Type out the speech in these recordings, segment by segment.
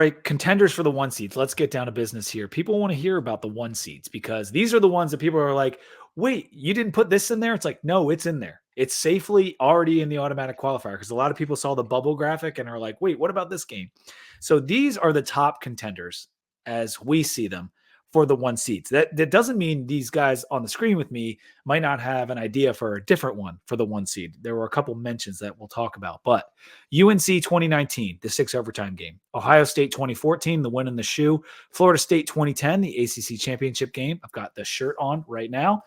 right, contenders for the 1 seeds. Let's get down to business here. People want to hear about the 1 seeds because these are the ones that people are like, wait, you didn't put this in there? It's like, no, it's in there. It's safely already in the automatic qualifier because a lot of people saw the bubble graphic and are like, wait, what about this game? So these are the top contenders as we see them for the 1 seeds. That doesn't mean these guys on the screen with me might not have an idea for a different one for the 1 seed. There were a couple mentions that we'll talk about, but UNC 2019, the 6 overtime game. Ohio State 2014, the win in the shoe. Florida State 2010, the ACC championship game. I've got the shirt on right now.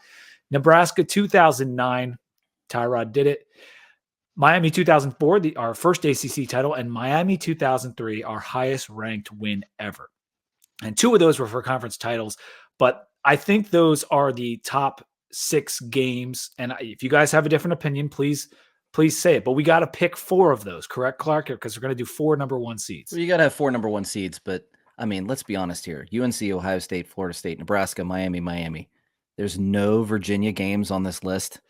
Nebraska 2009, Tyrod did it. Miami 2004, our first ACC title, and Miami 2003, our highest ranked win ever. And 2 of those were for conference titles, but I think those are the top 6 games. And if you guys have a different opinion, please say it. But we got to pick 4 of those, correct, Clark? Because we're going to do 4 number 1 seeds. Well, you got to have 4 number 1 seeds, but I mean, let's be honest here. UNC, Ohio State, Florida State, Nebraska, Miami. There's no Virginia games on this list.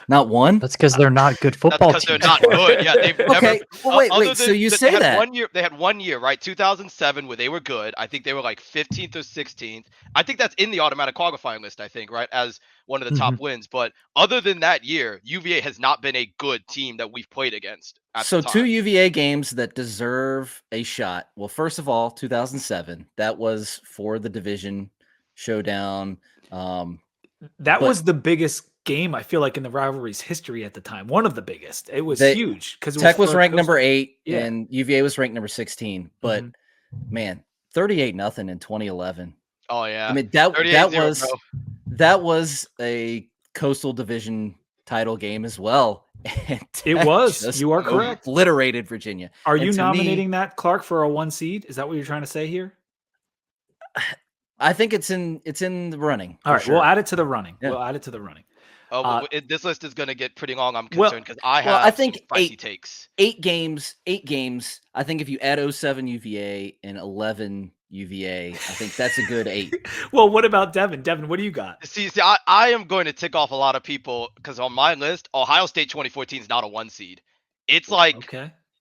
Not one. That's because they're not good football teams. They're not good. Yeah, they've okay. never. Well, wait. So you say that they had 1 year, right? 2007, where they were good. I think they were like 15th or 16th. I think that's in the automatic qualifying list. I think, right, as one of the top wins. But other than that year, UVA has not been a good team that we've played against. So 2 UVA games that deserve a shot. Well, first of all, 2007. That was for the division showdown. That was the biggest game, I feel like, in the rivalry's history at the time. One of the biggest. It was huge because Tech was ranked number 8 and UVA was ranked number 16. But man, 38-0 in 2011. Oh yeah. I mean that was a Coastal Division title game as well. It was. You are correct. Obliterated Virginia. Are you nominating that, Clark, for a 1 seed? Is that what you're trying to say here? I think it's in the running. All right, sure. We'll add it to the running. Yeah. We'll add it to the running. This list is going to get pretty long. I'm concerned because I think spicy takes. 8 games. I think if you add 07 UVA and 11 UVA, I think that's a good 8. Well, what about Devon? Devon, what do you got? See, I am going to tick off a lot of people because on my list, Ohio State 2014 is not a 1 seed. It's like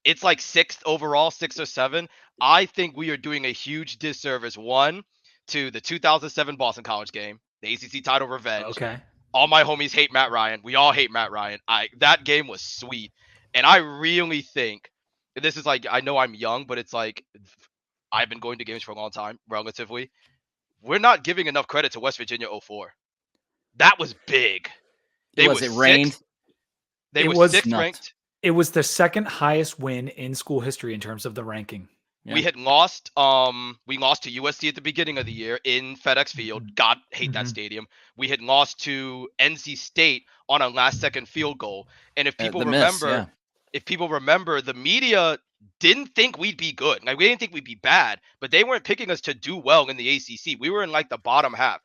it's like 6th overall, 6 or 7. I think we are doing a huge disservice. 1 to the 2007 Boston College game, the ACC title revenge. Okay. All my homies hate Matt Ryan. We all hate Matt Ryan. That game was sweet. And I really think, this is like, I know I'm young, but it's like, I've been going to games for a long time, relatively. We're not giving enough credit to West Virginia 04. That was big. It rained. They were 6th ranked. It was the 2nd highest win in school history in terms of the ranking. Yeah. We had lost. We lost to USC at the beginning of the year in FedEx Field. God, hate that stadium. We had lost to NC State on a last-second field goal. And if people remember, the media didn't think we'd be good. Like, we didn't think we'd be bad, but they weren't picking us to do well in the ACC. We were in like the bottom half.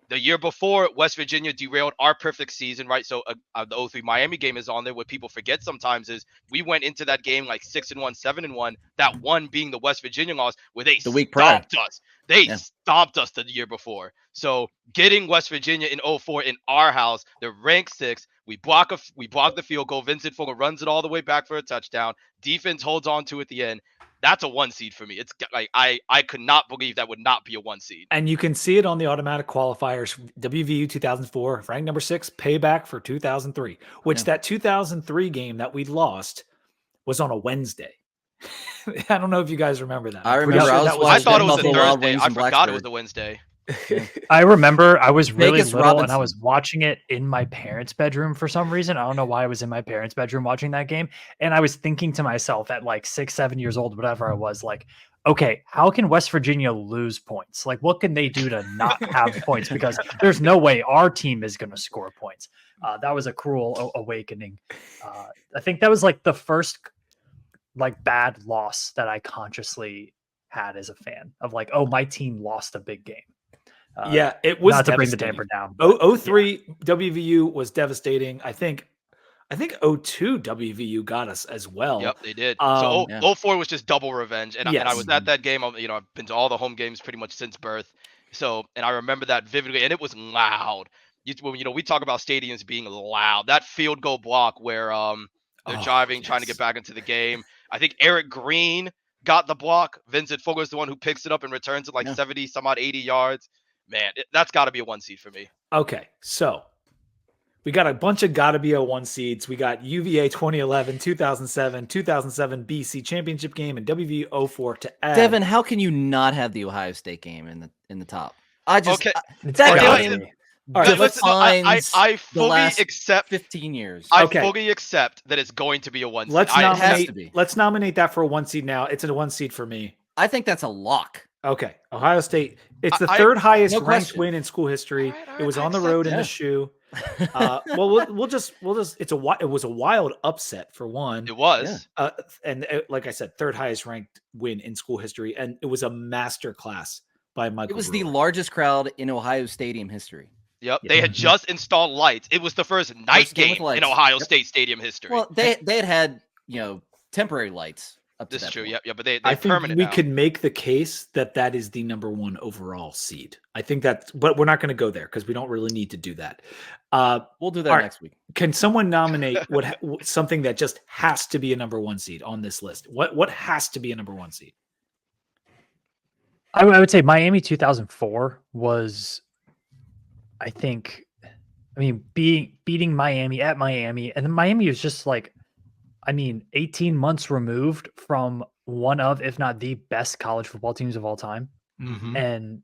The year before, West Virginia derailed our perfect season, right? So the 03 Miami game is on there. What people forget sometimes is we went into that game like 6-1, 7-1. That one being the West Virginia loss, where they stomped us. They stomped us the year before. So getting West Virginia in 04 in our house, they're ranked 6th. We block the field goal. Vincent Fuller runs it all the way back for a touchdown. Defense holds on to it at the end. That's a 1 seed for me. It's like I could not believe that would not be a 1 seed. And you can see it on the automatic qualifiers. WVU 2004, ranked number 6, payback for 2003, which that 2003 game that we lost was on a Wednesday. I don't know if you guys remember that. I remember. I thought it was a Thursday. I forgot it was a Wednesday. I remember I was really little and I was watching it in my parents' bedroom for some reason. I don't know why I was in my parents' bedroom watching that game. And I was thinking to myself at like 6, 7 years old, whatever I was, like, okay, how can West Virginia lose points? Like, what can they do to not have points? Because there's no way our team is going to score points. That was a cruel awakening. I think that was like the first like bad loss that I consciously had as a fan of like, oh, my team lost a big game. It was not to bring the damper down. 03 WVU was devastating. I think 02 WVU got us as well. Yep, they did. So 04 was just double revenge, and I was at that game. You know, I've been to all the home games pretty much since birth. So, and I remember that vividly, and it was loud. We talk about stadiums being loud. That field goal block where they're trying to get back into the game. I think Eric Green got the block. Vincent Fuller's the one who picks it up and returns it like 70, some odd 80 yards. Man, that's got to be a 1 seed for me. Okay, so we got a bunch of gotta be a 1 seeds. We got UVA 2011, 2007 BC championship game, and WV 04 to add. Devon, how can you not have the Ohio State game in the top? That game defines I fully the last accept 15 years. I fully accept that it's going to be a 1 seed. Let's nominate that for a 1 seed now. It's a 1 seed for me. I think that's a lock. Okay, Ohio State. It's the third highest ranked question. win in school history. All right, it was I on the accept road in it. the shoe. We'll just. It was a wild upset for one. It was. Like I said, third highest ranked win in school history, and it was a master class by Michael. It was Brewer. the largest crowd in Ohio Stadium history. Yep, they had just installed lights. It was the first night game in Ohio State Stadium history. Well, they had temporary lights up to this is that true. point. Yep, but they I permanent think we now. could make the case that is the number 1 overall seed. I think but we're not going to go there because we don't really need to do that. We'll do that next week. Can someone nominate something that just has to be a number 1 seed on this list? What has to be a number 1 seed? I would say Miami 2004 was, I think, beating Miami at Miami, and then Miami was just 18 months removed from one of, if not the best college football teams of all time. Mm-hmm. And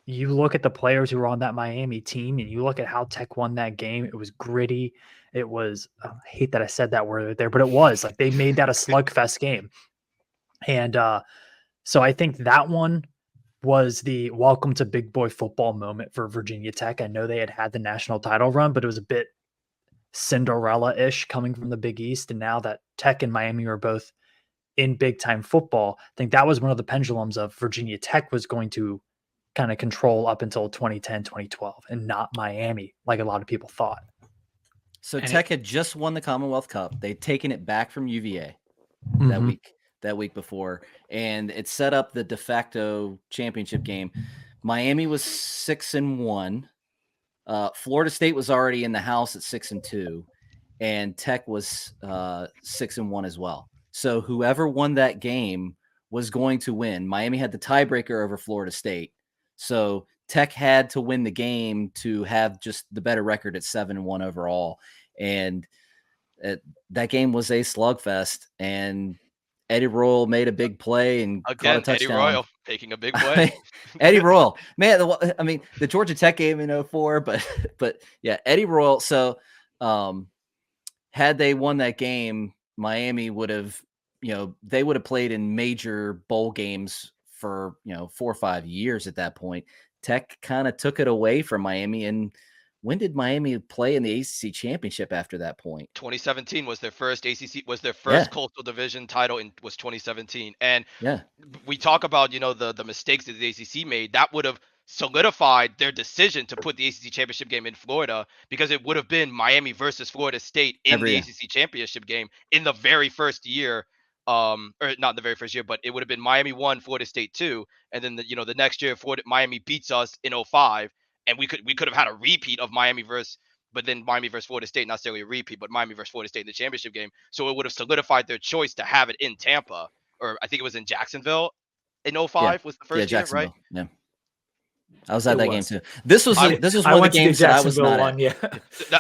you look at the players who were on that Miami team and you look at how Tech won that game. It was gritty. It was, I hate that I said that word right there, but it was they made that a slugfest game. And so I think that one was the welcome to big boy football moment for Virginia Tech. I know they had the national title run, but it was a bit Cinderella-ish coming from the Big East. And now that Tech and Miami are both in big time football, I think that was one of the pendulums of Virginia Tech was going to kind of control up until 2010, 2012, and not Miami, like a lot of people thought. So Tech had just won the Commonwealth Cup. They'd taken it back from UVA that week before, and it set up the de facto championship game. Miami was 6-1. Florida State was already in the house at 6-2, and Tech was 6-1 as well. So whoever won that game was going to win. Miami had the tiebreaker over Florida State. So Tech had to win the game to have just the better record at 7-1 overall. And that game was a slugfest. And Eddie Royal made a big play and caught a touchdown. Eddie Royal taking a big play. Eddie Royal, man. The Georgia Tech game in 2004, but yeah, Eddie Royal. So had they won that game, Miami would have, they would have played in major bowl games for 4 or 5 years at that point. Tech kind of took it away from Miami. And when did Miami play in the ACC championship after that point? 2017 was their first Coastal Division title was 2017. And we talk about, the mistakes that the ACC made. That would have solidified their decision to put the ACC championship game in Florida, because it would have been Miami versus Florida State in the ACC championship game in the very first year. Or not the very first year, but it would have been Miami 1, Florida State 2. And then the next year, Miami beats us in 2005. And we could have had a repeat of Miami versus Florida State, not necessarily a repeat, but Miami versus Florida State in the championship game. So it would have solidified their choice to have it in Tampa, or I think it was in Jacksonville in 2005 was the first year, right? Yeah. I was at that game too. This was one of the games that I was not at. Yeah.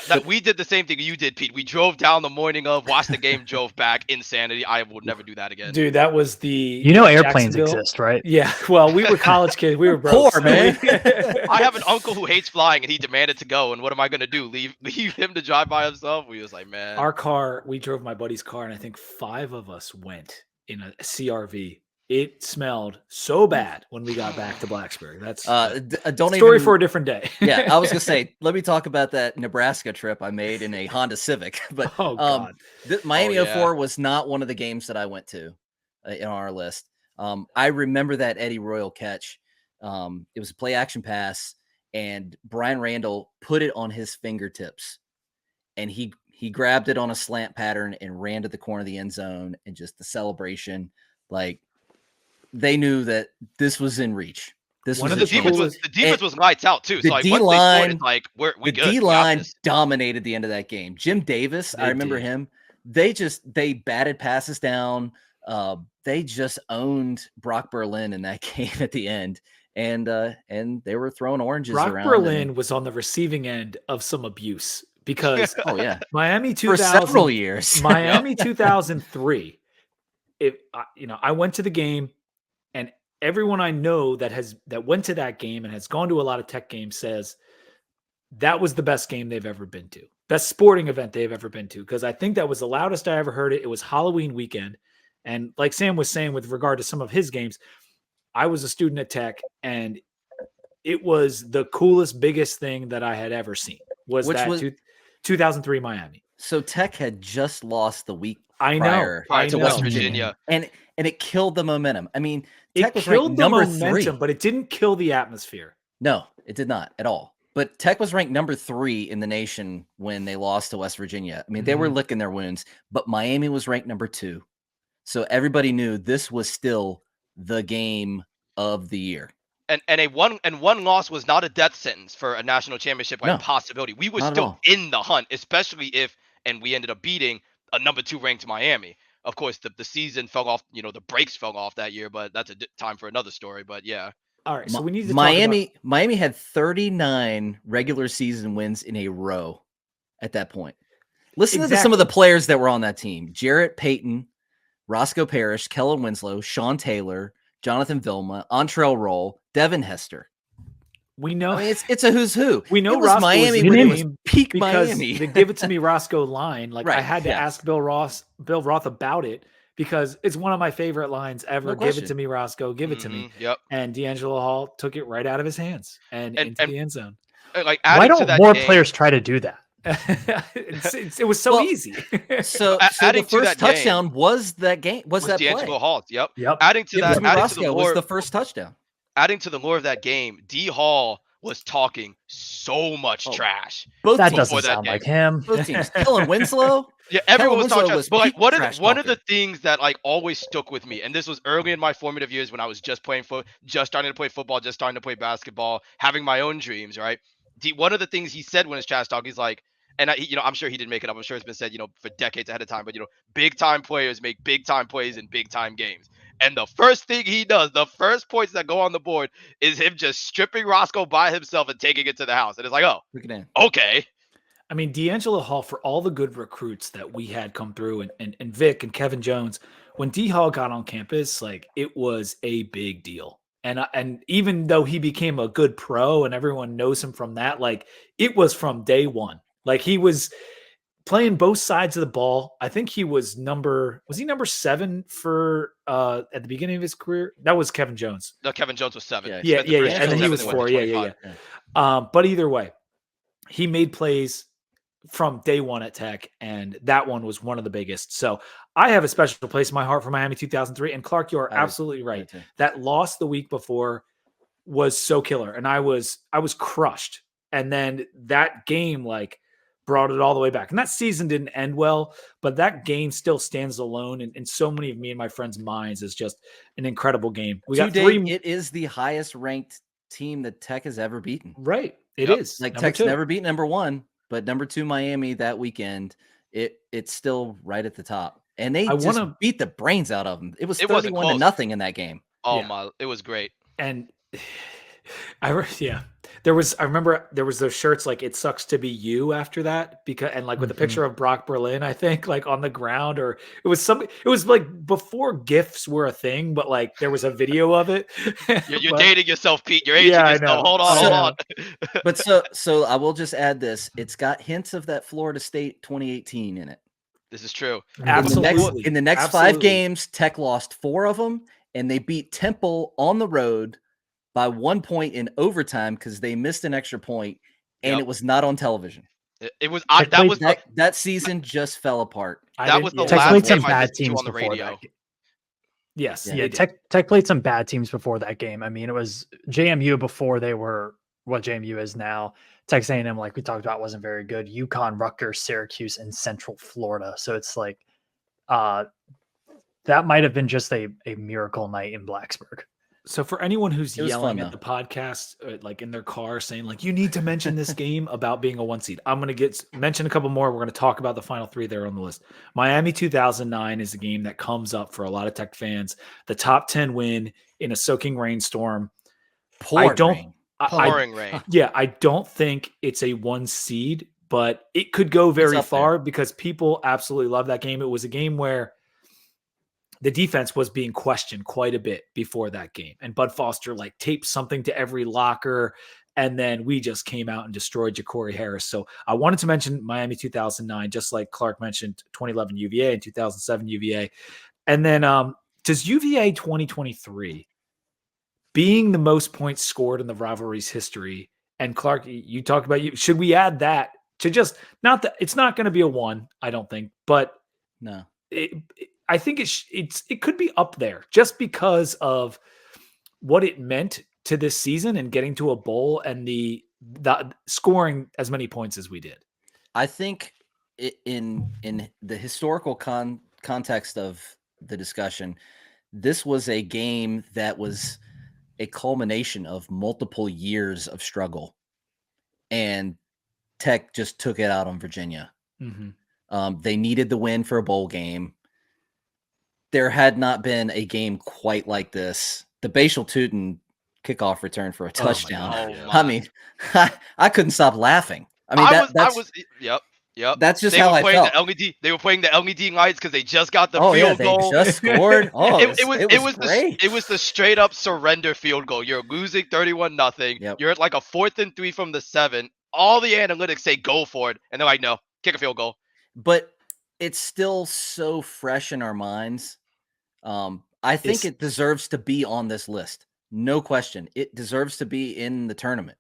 that we did the same thing you did, Pete. We drove down the morning of, watched the game, drove back. Insanity. I will never do that again. Dude, that was the airplanes exist, right? Yeah. Well, we were college kids. We were broke. Poor, man. I have an uncle who hates flying, and he demanded to go. And what am I gonna do? Leave him to drive by himself? We was like, man. Our car, we drove my buddy's car, and I think 5 of us went in a CRV. It smelled so bad when we got back to Blacksburg. That's story for a different day. Yeah, I was gonna say, let me talk about that Nebraska trip I made in a Honda Civic. But Miami 04 was not one of the games that I went to in our list. I remember that Eddie Royal catch. It was a play action pass, and Brian Randall put it on his fingertips, and he grabbed it on a slant pattern and ran to the corner of the end zone, and just the celebration, they knew that this was in reach. The defense was lights out too. The so D-line, we good. D-line dominated the end of that game. Jim Davis, I remember him. They batted passes down. they just owned Brock Berlin in that game at the end. And they were throwing oranges Brock around. Berlin was on the receiving end of some abuse because Miami 2000 for several years. Miami 2003. I went to the game, and everyone I know that went to that game and has gone to a lot of Tech games says that was the best game they've ever been to. Best sporting event they've ever been to, because I think that was the loudest I ever heard it. It was Halloween weekend. And like Sam was saying with regard to some of his games, I was a student at Tech, and it was the coolest, biggest thing that I had ever seen. Was 2003 Miami. So Tech had just lost the week prior to West Virginia. And it killed the momentum. I mean, Tech was killed ranked the number momentum, 3. but it didn't kill the atmosphere. No, it did not at all. But Tech was ranked number 3 in the nation when they lost to West Virginia. I mean, they were licking their wounds, but Miami was ranked number 2. So everybody knew this was still the game of the year. And one loss was not a death sentence for a national championship possibility. We were still in the hunt, especially if we ended up beating a number 2 ranked Miami. Of course, the season fell off. The brakes fell off that year, but that's a time for another story. But yeah. All right, so we need to Miami had 39 regular season wins in a row at that point. Listen to some of the players that were on that team: Jarrett Payton, Roscoe Parrish, Kellen Winslow, Sean Taylor, Jonathan Vilma, Antrell Roll, Devin Hester. We know it's a who's who. We know Roscoe Miami was peak Miami. They give it to me Roscoe line. Like I had to ask Bill Roth about it, because it's one of my favorite lines ever. No give it to me, Roscoe. Give it to me. Yep. And D'Angelo Hall took it right out of his hands and into the end zone. Why don't more players try to do that? It was so easy. So the first touchdown was that game. Was that D'Angelo Hall? Yep. Adding to that, Roscoe was the first touchdown. Adding to the lore of that game, D Hall was talking so much trash. That doesn't sound like him. Both teams. Kellen Winslow. Yeah, everyone was talking trash. But like one of the things that like always stuck with me, and this was early in my formative years when I was just starting to play football, just starting to play basketball, having my own dreams, right? One of the things he said when his trash talk, he's like, and I'm sure he didn't make it up. I'm sure it's been said, for decades ahead of time. But big time players make big time plays in big time games. And the first thing he does, the first points that go on the board, is him just stripping Roscoe by himself and taking it to the house. And it's like, oh, okay. I mean, D'Angelo Hall, for all the good recruits that we had come through, and Vic and Kevin Jones, when D Hall got on campus, like it was a big deal. And even though he became a good pro and everyone knows him from that, like it was from day one. Like he was playing both sides of the ball. I think he was number 7 for at the beginning of his career? That was Kevin Jones. No, Kevin Jones was 7. Yeah. And then he was 4. Yeah. But either way, he made plays from day one at Tech, and that one was one of the biggest. So I have a special place in my heart for Miami 2003. And Clark, you are absolutely right. That loss the week before was so killer, and I was crushed. And then that game brought it all the way back. And that season didn't end well, but that game still stands alone in so many of me and my friends' minds as just an incredible game. We got 3. It is the highest ranked team that Tech has ever beaten. Right. It is. Like Tech's never beat number 1, but number 2 Miami that weekend, it's still right at the top. And they just beat the brains out of them. It was 31-0 in that game. Oh it was great. And I remember there was those shirts like "It sucks to be you" after that, because with a picture of Brock Berlin, I think, on the ground, or it was like before GIFs were a thing, but there was a video of it. You're dating yourself, Pete. You're aging yourself. Hold on. But so I will just add this: it's got hints of that Florida State 2018 in it. This is true. Absolutely. In the next 5 games, Tech lost 4 of them, and they beat Temple on the road by 1 point in overtime because they missed an extra point, and it was not on television. It was that season just fell apart. That was the Tech last played game some I bad listened to teams on the before radio. that. Yes, Tech played some bad teams before that game. I mean, it was JMU before they were what JMU is now. Texas A&M, like we talked about, wasn't very good. UConn, Rutgers, Syracuse, and Central Florida. So it's that might have been just a miracle night in Blacksburg. So for anyone who's yelling fun, at the podcast, like in their car, saying like, you need to mention this game about being a 1 seed, I'm going to mention a couple more. We're going to talk about the final 3 there on the list. Miami 2009 is a game that comes up for a lot of Tech fans. The top 10 win in a soaking rainstorm. Pouring rain. Yeah, I don't think it's a 1 seed, but it could go very far because people absolutely love that game. It was a game where the defense was being questioned quite a bit before that game. And Bud Foster like taped something to every locker. And then we just came out and destroyed Ja'Cory Harris. So I wanted to mention Miami 2009, just like Clark mentioned 2011 UVA and 2007 UVA. And then does UVA 2023 being the most points scored in the rivalry's history? And Clark, you talked about should we add that to just not that it's not going to be a 1, I don't think, but no. I think it could be up there just because of what it meant to this season and getting to a bowl and the scoring as many points as we did. I think in the historical context of the discussion, this was a game that was a culmination of multiple years of struggle, and Tech just took it out on Virginia. Mm-hmm. They needed the win for a bowl game. There had not been a game quite like this. The Bashal Tootin kickoff return for a touchdown. I mean, I couldn't stop laughing. I mean, Yep. That's just how I felt. They were playing the LED lights because they just got the field goal. They just scored. It was the straight up surrender field goal. You're losing 31-0. Yep. You're at like a 4th and 3 from the 7. All the analytics say go for it, and they're like, no, kick a field goal. But it's still so fresh in our minds. I think it deserves to be on this list. No question. It deserves to be in the tournament.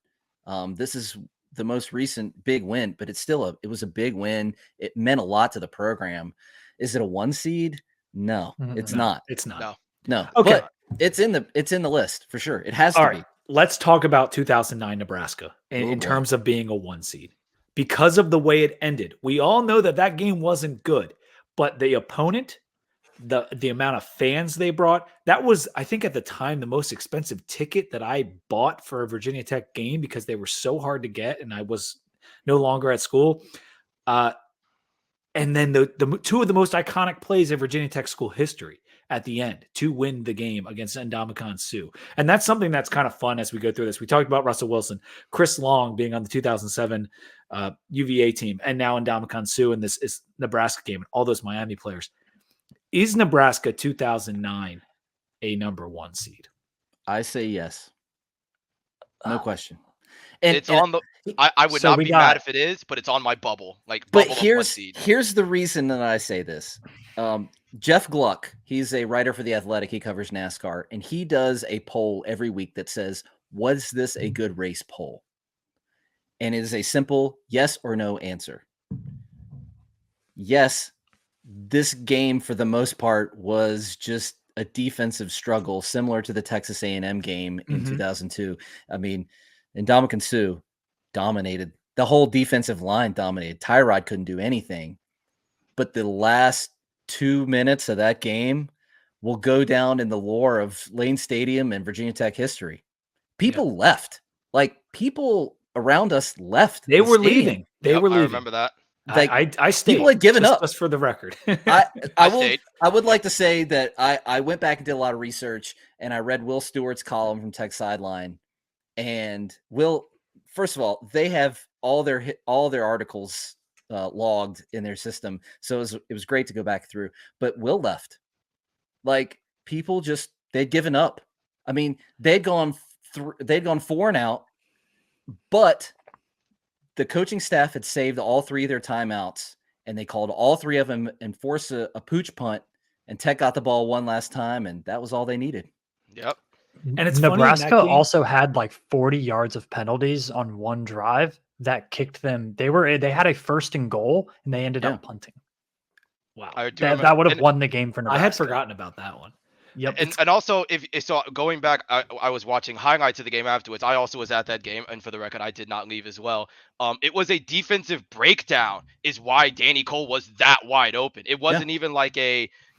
This is the most recent big win, but it was a big win. It meant a lot to the program. Is it a 1 seed? No, it's not. It's not. No. Okay. But it's in the list for sure. It has to be. Let's talk about 2009 Nebraska in terms of being a 1 seed. Because of the way it ended, we all know that game wasn't good, but the opponent, the amount of fans they brought, that was, I think at the time, the most expensive ticket that I bought for a Virginia Tech game because they were so hard to get and I was no longer at school. And then the 2 of the most iconic plays in Virginia Tech school history at the end to win the game against Ndamukong Suh. And that's something that's kind of fun as we go through this. We talked about Russell Wilson, Chris Long being on the 2007 UVA team, and now Ndamukong Suh in this is Nebraska game and all those Miami players. Is Nebraska 2009 a number 1 seed? I say yes. No question. And it's on the. I would not be mad if it is, but it's on my bubble. But here's the reason that I say this. Jeff Gluck, he's a writer for The Athletic. He covers NASCAR, and he does a poll every week that says, "Was this a good race poll?" And it is a simple yes or no answer. Yes. This game, for the most part, was just a defensive struggle, similar to the Texas A&M game in 2002. I mean, Ndamukong Suh dominated. The whole defensive line dominated. Tyrod couldn't do anything. But the last 2 minutes of that game will go down in the lore of Lane Stadium and Virginia Tech history. People left. Like, people around us left. They were leaving. They were leaving. I remember that. I stayed. People had given up. Just for the record. I would like to say that I went back and did a lot of research, and I read Will Stewart's column from Tech Sideline. And Will, first of all, they have all their articles logged in their system, so it was great to go back through. But Will left. Like, people they'd given up. I mean, they'd gone 4 and out, but the coaching staff had saved all 3 of their timeouts, and they called all 3 of them and forced a pooch punt, and Tech got the ball one last time, and that was all they needed. Yep. And it's Nebraska also had like 40 yards of penalties on one drive that kicked them. They had a 1st and goal, and they ended up punting. Wow. That would have won the game for Nebraska. I had forgotten about that one. Yep. And also, going back, I was watching highlights of the game afterwards. I also was at that game, and for the record, I did not leave as well. It was a defensive breakdown is why Danny Cole was that wide open. It wasn't even like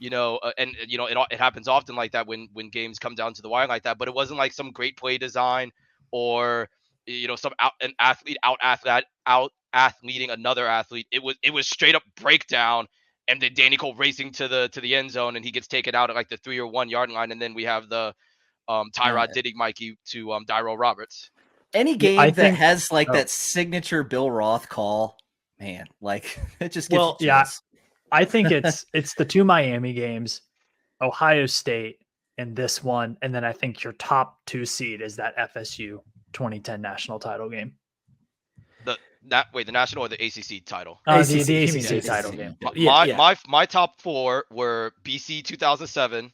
and it happens often like that when games come down to the wire like that. But it wasn't like some great play design or some an athlete out athleting another athlete. It was straight up breakdown, and then Danny Cole racing to the end zone, and he gets taken out at like the 3 or 1 yard line, and then we have the Tyrod Diddy Mikey to Daryl Roberts. Any game that has like that signature Bill Roth call, man, like it just gets chills. I think it's the 2 Miami games, Ohio State, and this one, and then I think your top 2 seed is that FSU 2010 national title game. The national or the ACC title? The ACC title game. My top 4 were BC 2007,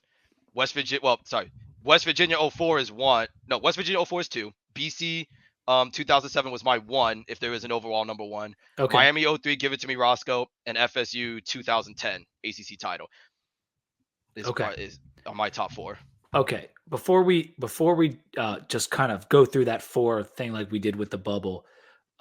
West Virginia 04 is 1. No, West Virginia 04 is 2. BC 2007 was my 1 if there is an overall number 1. Okay. Miami 03, Give It To Me Roscoe, and FSU 2010 ACC title is on my top 4. Okay, before we just kind of go through that 4 thing like we did with the bubble,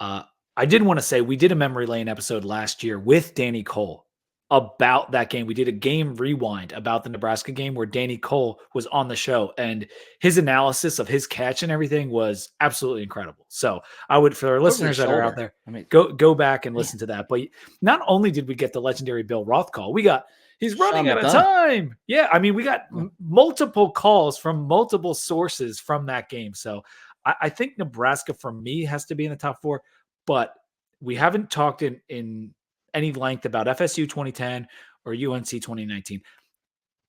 I did want to say we did a memory lane episode last year with Danny Cole about that game. We did a game rewind about the Nebraska game where Danny Cole was on the show, and his analysis of his catch and everything was absolutely incredible. So I would, for our listeners that are out there, go back and listen to that. But not only did we get the legendary Bill Roth call, we got he's running out of time. Yeah, I mean, we got multiple calls from multiple sources from that game. So I think Nebraska for me has to be in the top 4, but we haven't talked in any length about FSU 2010 or UNC 2019.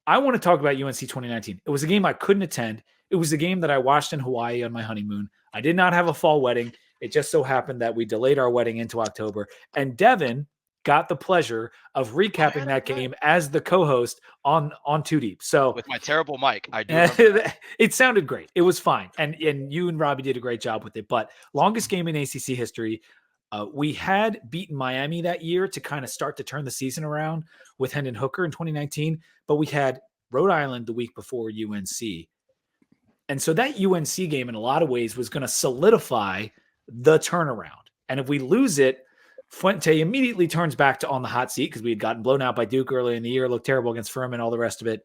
I want to talk about UNC 2019. It was a game I couldn't attend. It was a game that I watched in Hawaii on my honeymoon. I did not have a fall wedding. It just so happened that we delayed our wedding into October. And Devon got the pleasure of recapping that game as the co-host on Too Deep. So with my terrible mic, I do. It sounded great. It was fine. And you and Robbie did a great job with it. But longest game in ACC history. We had beaten Miami that year to kind of start to turn the season around with Hendon Hooker in 2019, but we had Rhode Island the week before UNC. And so that UNC game in a lot of ways was going to solidify the turnaround. And if we lose it, Fuente immediately turns back to on the hot seat because we had gotten blown out by Duke early in the year, looked terrible against Furman, all the rest of it.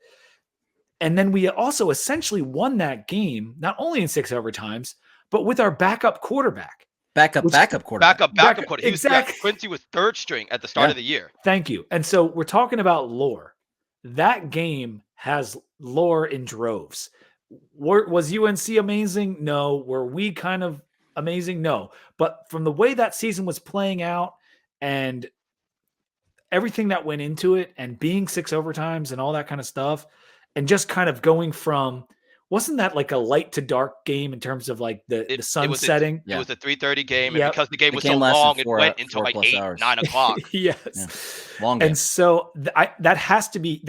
And then we also essentially won that game, not only in 6 overtimes, but with our backup quarterback. Backup quarterback. Backup quarterback. Exactly. Quincy was 3rd string at the start of the year. Thank you. And so we're talking about lore. That game has lore in droves. Was UNC amazing? No. Were we kind of amazing? No. But from the way that season was playing out and everything that went into it and being 6 overtimes and all that kind of stuff and just kind of going from – wasn't that like a light to dark game in terms of like the sun setting? It was a 3:30 game, and because the game was so long, it went into like 8, 9 o'clock. Yes, long game. And so there has to be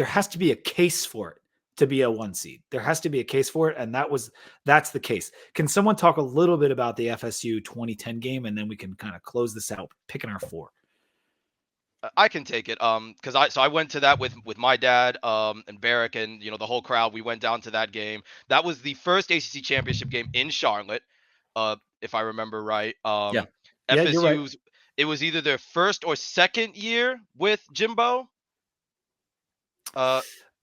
a case for it to be a 1 seed. There has to be a case for it, and that's the case. Can someone talk a little bit about the FSU 2010 game, and then we can kind of close this out, picking our 4? I can take it. Because I went to that with my dad, and Barrick, and the whole crowd. We went down to that game. That was the first ACC championship game in Charlotte, if I remember right. FSU's. You're right. It was either their 1st or 2nd year with Jimbo. I'm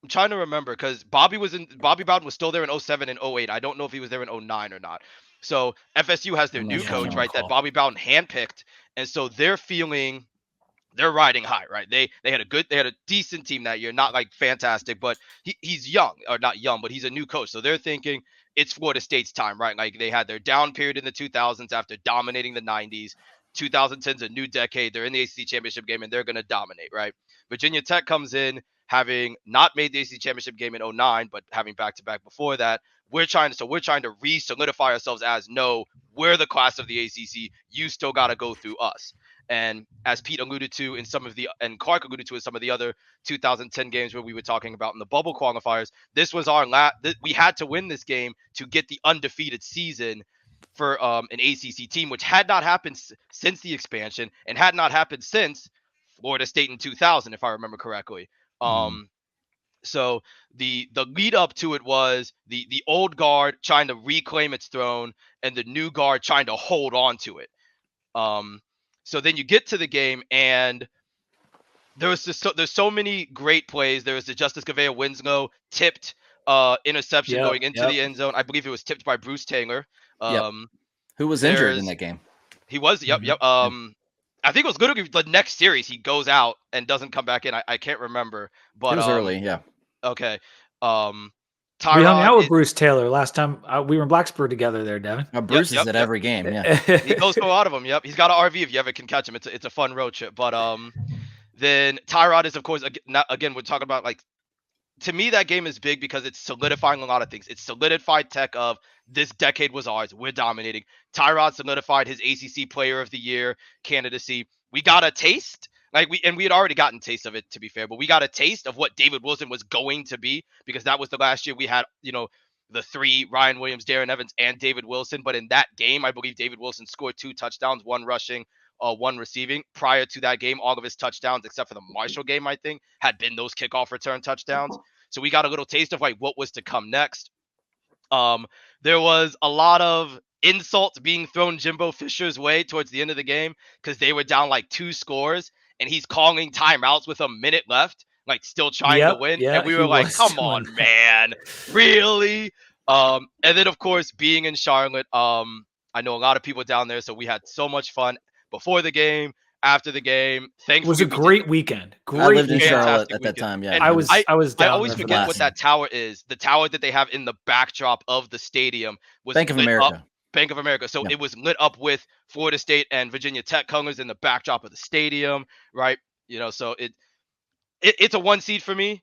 trying to remember because Bobby Bowden was still there in 07 and 08. I don't know if he was there in 09 or not. So FSU has their new coach, right? That Bobby Bowden handpicked, and so they're riding high, right? They had a decent team that year, not like fantastic, but he's young, or not young, but he's a new coach. So they're thinking it's Florida State's time, right? Like they had their down period in the 2000s after dominating the 90s. 2010's a new decade. They're in the ACC championship game and they're going to dominate, right? Virginia Tech comes in having not made the ACC championship game in 09, but having back-to-back before that. We're trying to re-solidify ourselves as, no, we're the class of the ACC. You still got to go through us. And as Pete alluded to and Clark alluded to in some of the other 2010 games where we were talking about in the bubble qualifiers, this was we had to win this game to get the undefeated season for an ACC team, which had not happened since the expansion and had not happened since Florida State in 2000, if I remember correctly. So the lead up to it was the old guard trying to reclaim its throne and the new guard trying to hold on to it. So then you get to the game and there's so many great plays. There was the Justice Gavea Winslow tipped interception going into the end zone. I believe it was tipped by Bruce Taylor. Who was injured in that game. He was. Yep. I think it was literally the next series he goes out and doesn't come back in. I can't remember, but it was early. Yeah. Okay. We hung out with Bruce Taylor last time we were in Blacksburg together there, Devon. Bruce is at every game. Yeah. He goes to a lot of them. Yep. He's got an RV if you ever can catch him. It's a fun road trip. But then Tyrod is, of course, again, we're talking about, like, to me, that game is big because it's solidifying a lot of things. It's solidified Tech of this decade was ours. We're dominating. Tyrod solidified his ACC Player of the Year candidacy. We got a taste. We had already gotten taste of it, to be fair, but we got a taste of what David Wilson was going to be, because that was the last year we had, the three, Ryan Williams, Darren Evans, and David Wilson. But in that game, I believe David Wilson scored 2 touchdowns, 1 rushing, 1 receiving. Prior to that game, all of his touchdowns, except for the Marshall game, I think, had been those kickoff return touchdowns. So we got a little taste of what was to come next. There was a lot of insults being thrown Jimbo Fisher's way towards the end of the game because they were down 2 scores, and he's calling timeouts with a minute left, still trying to win. And we were like, come on, man, really? And then, of course, being in Charlotte, I know a lot of people down there, so we had so much fun before the game, after the game. Thankfully, it was a great weekend. I lived in Charlotte at that time. Yeah, and I was down I always forget what that tower is. The tower that they have in the backdrop of the stadium was Bank of America. Bank of America. So it was lit up with Florida State and Virginia Tech colors in the backdrop of the stadium, right? So it's a 1 seed for me.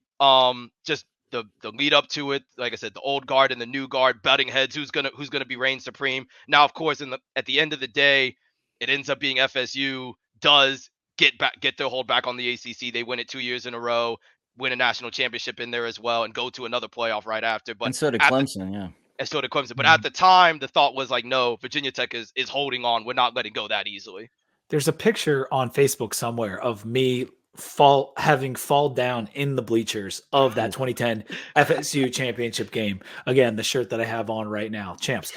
Just the lead up to it, like I said, the old guard and the new guard butting heads. Who's gonna be reign supreme? Now, of course, at the end of the day, it ends up being FSU does get their hold back on the ACC. They win it 2 years in a row, win a national championship in there as well, and go to another playoff right after. But and so did Clemson, And so did Clemson. But at the time, the thought was no, Virginia Tech is holding on. We're not letting go that easily. There's a picture on Facebook somewhere of me having fall down in the bleachers of that 2010 FSU championship game. Again, the shirt that I have on right now, champs.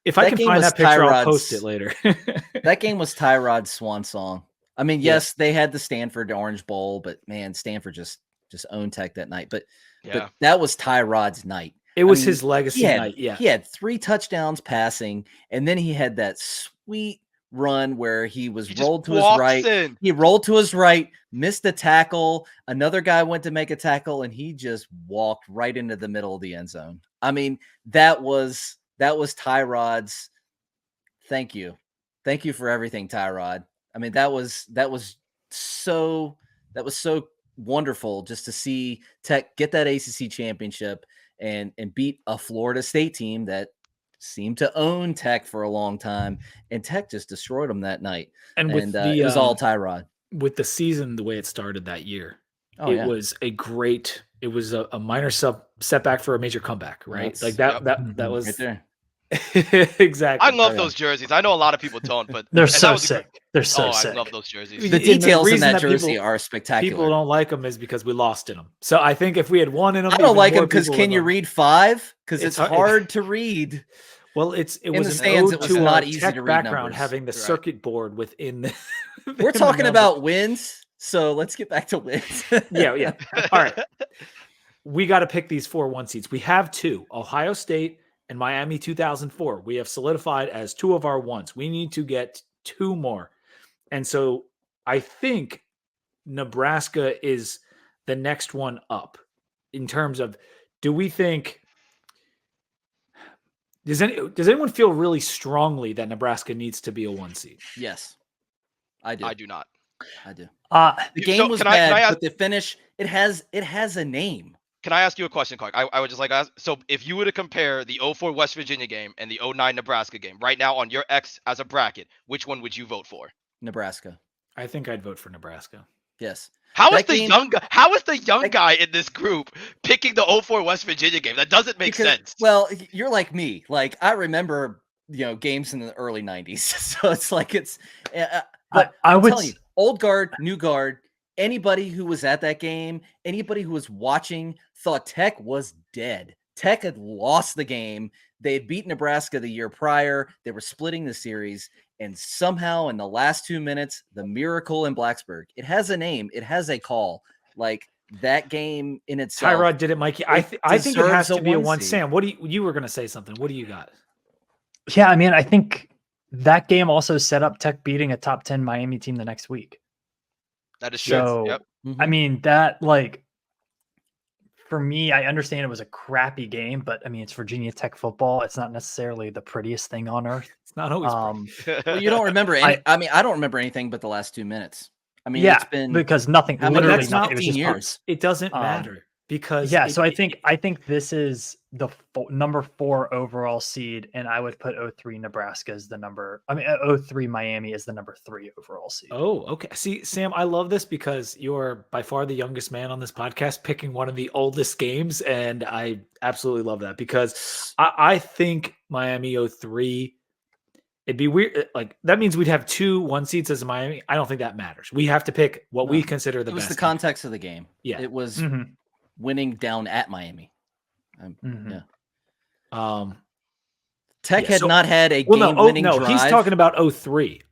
If I can find that picture, I'll post it later. That game was Tyrod's swan song. I mean, yes, they had the Stanford Orange Bowl, but man, Stanford just owned Tech that night. But that was Tyrod's night. It was his legacy night. Yeah, he had 3 touchdowns passing, and then he had that sweet run where he rolled to his right. He rolled to his right, missed a tackle. Another guy went to make a tackle, and he just walked right into the middle of the end zone. I mean, that was Tyrod's. Thank you for everything, Tyrod. I mean, that was so wonderful just to see Tech get that ACC championship and beat a Florida State team that seemed to own Tech for a long time, and Tech just destroyed them that night. And it was all Tyrod. With the season, the way it started that year, was it was a minor setback for a major comeback, right? That was right there. Exactly. I love those jerseys. I know a lot of people don't, but they're so sick. They're so sick. I love those jerseys. The details in that jersey are spectacular. People don't like them is because we lost in them. So I think if we had won in them, I don't like them because can you read 5? Because it's hard to read. Well, it was an stands, ode it was to not our easy Tech to read background, numbers. having the circuit board within the. We're talking about wins, so let's get back to wins. Yeah. All right. We got to pick these 4 1 seeds. We have 2, Ohio State and Miami 2004. We have solidified as 2 of our ones. We need to get 2 more. And so I think Nebraska is the next one up in terms of, do we think, does anyone feel really strongly that Nebraska needs to be a 1 seed? Yes, I do. I do not. I do. The game was bad, but the finish, it has a name. Can I ask you a question, Clark? I would just like to ask. So if you were to compare the 04 West Virginia game and the 09 Nebraska game right now on your X as a bracket, which one would you vote for? Nebraska. I think I'd vote for Nebraska. Yes. How is the young guy in this group picking the 04 West Virginia game? That doesn't make sense. Well, you're like me. Like, I remember, games in the early 90s. So it's like but I would tell you, old guard, new guard, anybody who was at that game, anybody who was watching thought Tech was dead. Tech had lost the game. They had beat Nebraska the year prior. They were splitting the series, And somehow in the last 2 minutes, the miracle in Blacksburg, it has a name. It has a call. Like that game in itself. Tyrod did it, Mikey. I think it has to be a one. Sam, what do you were going to say something? What do you got? Yeah, I mean, I think that game also set up Tech beating a top 10 Miami team the next week. That is true. So, yep. I mean, that like for me, I understand it was a crappy game, but I mean, it's Virginia Tech football. It's not necessarily the prettiest thing on earth. It's not always pretty. Well, you don't remember any. I mean, I don't remember anything but the last 2 minutes. I mean, yeah, it's been because nothing. Literally, not nothing. 15 years. It doesn't matter because so I think this is the number 4 overall seed, and I would put 03 Nebraska as the number. I mean, 03 Miami is the number 3 overall seed. Oh, okay. See, Sam, I love this because you're by far the youngest man on this podcast, picking one of the oldest games, and I absolutely love that because I think Miami 03. It'd be weird. Like that means we'd have 2 1 seeds as Miami. I don't think that matters. We have to pick what we consider the best. It was the context of the game. Yeah, it was winning down at Miami. Yeah. Tech had not had a game-winning drive. He's talking about 03.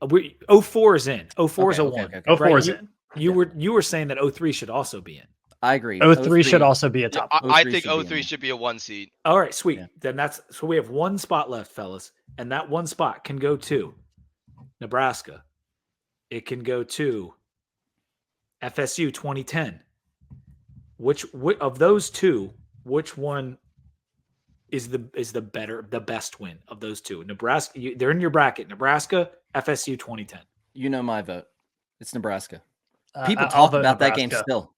04 is in. 04 is a 1. Okay. 04 is in. You were saying that 03 should also be in. I agree. 03 should also be a top. I think 03 should be a 1 seed. All right, sweet. Yeah. Then so we have 1 spot left, fellas, and that 1 spot can go to Nebraska. It can go to FSU 2010. Which of those 2? Which one is the best win of those 2? Nebraska. They're in your bracket. Nebraska, FSU 2010. You know my vote. It's Nebraska. People talk about that game still.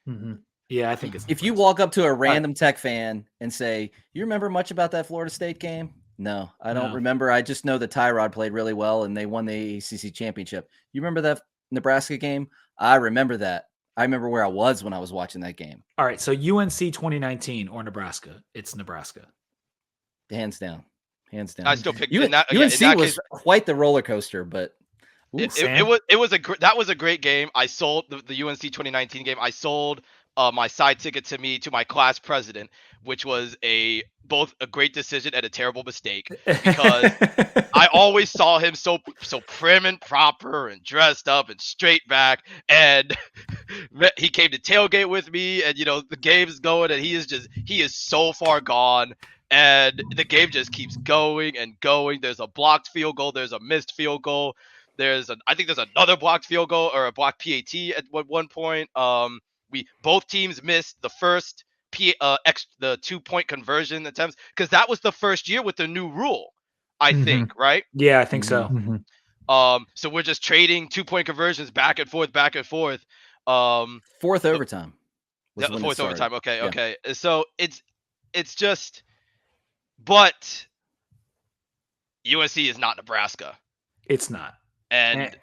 Mm-hmm. Yeah, I think it's. If you walk up to a random Tech fan and say, "You remember much about that Florida State game?" No, I don't remember. I just know that Tyrod played really well and they won the ACC championship. You remember that Nebraska game? I remember that. I remember where I was when I was watching that game. All right, so UNC 2019 or Nebraska? It's Nebraska. Hands down. I still pick UNC was quite the roller coaster, but that was a great game. I sold the UNC 2019 game. I sold my side ticket to my class president, which was both a great decision and a terrible mistake because I always saw him so prim and proper and dressed up and straight back, and he came to tailgate with me, and the game's going, and he is so far gone. And the game just keeps going and going. There's a blocked field goal. There's a missed field goal. I think there's another blocked field goal or a blocked PAT at one point. Both teams missed the first the 2-point conversion attempts because that was the first year with the new rule, I think, right? Yeah, I think so. Mm-hmm. So we're just trading 2-point conversions back and forth. Fourth overtime. Yeah, fourth overtime. Okay, yeah. Okay. So it's just, but USC is not Nebraska. It's not. And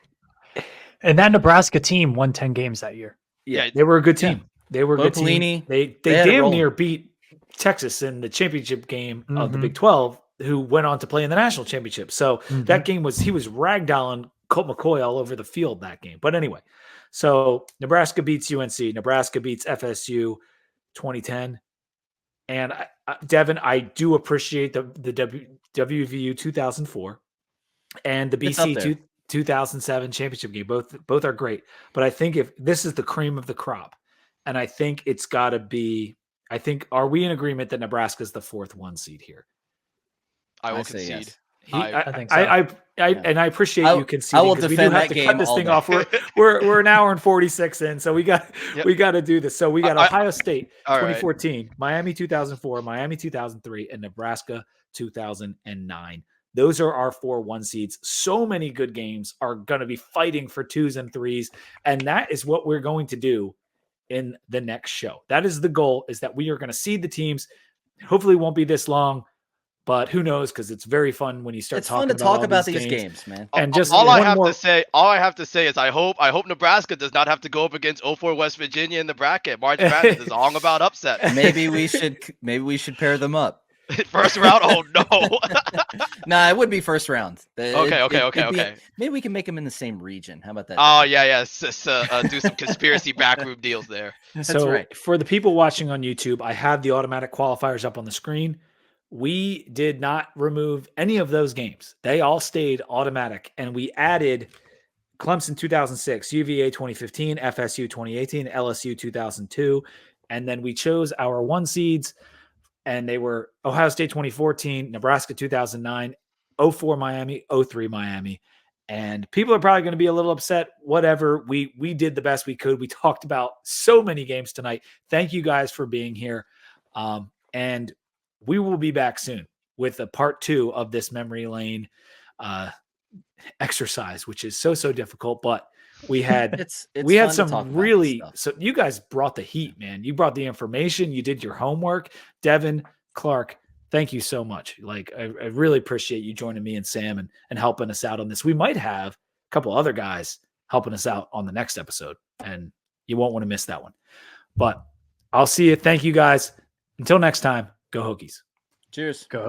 that Nebraska team won 10 games that year. Yeah, they were a good team. Yeah. They were a good team. They damn near beat Texas in the championship game of the Big 12, who went on to play in the national championship. So that game he was ragdolling Colt McCoy all over the field that game. But anyway, so Nebraska beats UNC. Nebraska beats FSU 2010. And Devon, I do appreciate the WVU 2004 and the BC 2007 championship game. Both are great. But I think if this is the cream of the crop, and I think it's got to be, are we in agreement that Nebraska is the 4th 1 seed here? I will concede. Yes. I think so. And I appreciate you conceding. I will defend that game. Cut this thing off. We're an hour and 46 in, so we got to do this. So we got Ohio State 2014, right. Miami 2004, Miami 2003, and Nebraska 2009. Those are our 4 1 seeds. So many good games are going to be fighting for 2s and 3s, and that is what we're going to do in the next show. That is the goal, is that we are going to seed the teams. Hopefully it won't be this long, but who knows, because it's very fun when you start talking about It's fun to talk about these games, man. And just all I have to say is I hope Nebraska does not have to go up against 04 West Virginia in the bracket. March Madness is all about upset. Maybe we should pair them up. First round? Oh no. Nah, it would be first round. Okay. Maybe we can make them in the same region. How about that? Oh yeah. Do some conspiracy backroom deals there. That's right. For the people watching on YouTube, I have the automatic qualifiers up on the screen. we did not remove any of those games. They all stayed automatic, and we added Clemson 2006, UVA 2015, FSU 2018, LSU 2002, and then we chose our 1 seeds, and they were Ohio State 2014, Nebraska 2009, 04 Miami, 03 Miami. And people are probably going to be a little upset. Whatever. We did the best we could. We talked about so many games tonight. Thank you guys for being here. And we will be back soon with a part 2 of this memory lane exercise, which is so difficult, but we had we had some really, so you guys brought the heat, man. You brought the information, you did your homework. Devon, Clark, thank you so much. Like, I really appreciate you joining me and Sam and helping us out on this. We might have a couple other guys helping us out on the next episode, and you won't want to miss that one. But I'll see you. Thank you guys. Until next time, go Hokies. Cheers. Go